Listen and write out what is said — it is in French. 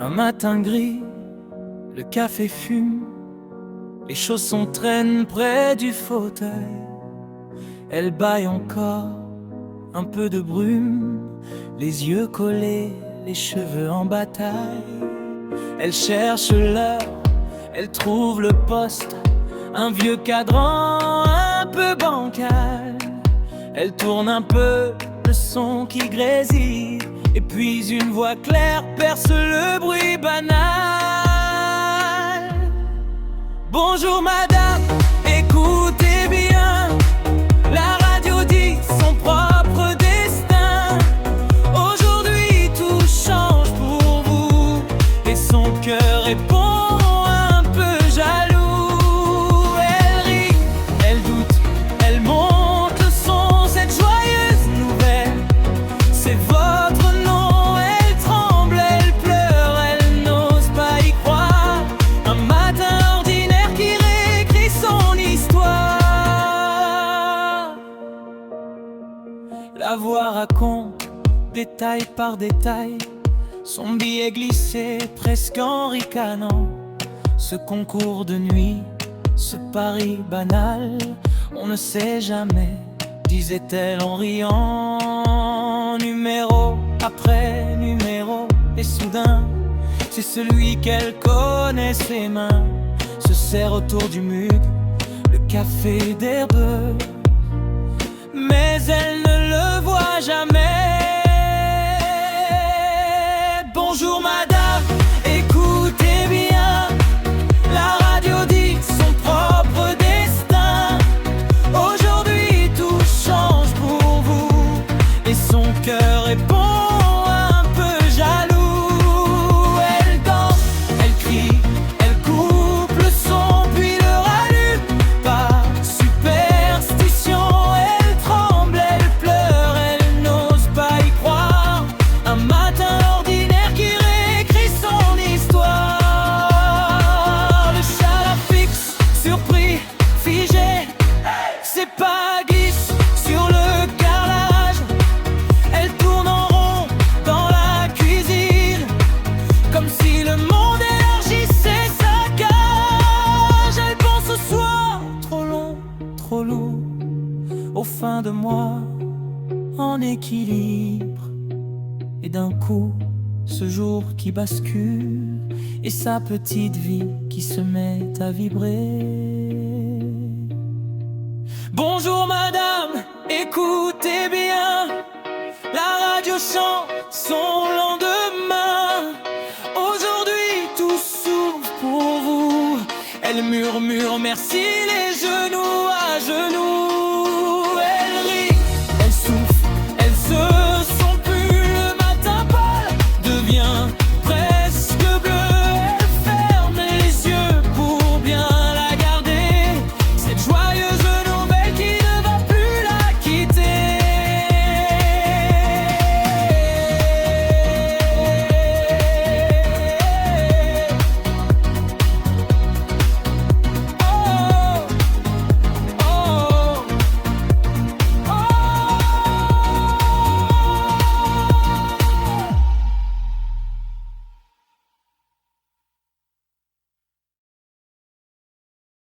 Un matin gris, le café fume, les chaussons traînent près du fauteuil. Elle bâille encore, un peu de brume, les yeux collés, les cheveux en bataille. Elle cherche l'heure, elle trouve le poste, un vieux cadran un peu bancal. Elle tourne un peu, le son qui grésille, et puis une voix claire perce le bruit banal. Bonjour madame, écoutez bien, la radio dit son propre destin. Aujourd'hui tout change pour vous, et son cœur répond un peu jaloux. Elle rit, elle doute, elle monte le son, cette joyeuse nouvelle, c'est votre nom. Elle tremble, elle pleure, elle n'ose pas y croire. Un matin ordinaire qui réécrit son histoire. La voix raconte, détail par détail, son billet glissé presque en ricanant. Ce concours de nuit, ce pari banal, on ne sait jamais, disait-elle en riant. Numéro après numéro, et soudain, c'est celui qu'elle connaît, ses mains se serrent autour du mug, le café d'herbe. Mais elle ne le voit jamais. Bonjour madame, écoutez bien, la radio dit son propre destin. Aujourd'hui tout change pour vous, et son cœur répond un peu jaloux. Elle danse, elle crie, elle coupe le son, puis le rallume par superstition. Elle tremble, elle pleure, elle n'ose pas y croire. Un matin ordinaire qui réécrit son histoire. Le chat la fixe, surpris, figé, ses pas glissent sur le carrelage. Elle tourne en rond dans la cuisine, comme si le monde élargissait sa cage. Elle pense au soir, trop long, trop lourd, au fin de mois, en équilibre. Et d'un coup, ce jour qui bascule, et sa petite vie qui se met à vibrer. Bonjour madame, écoutez bien, la radio chante son lendemain. Aujourd'hui tout s'ouvre pour vous. Elle murmure merci les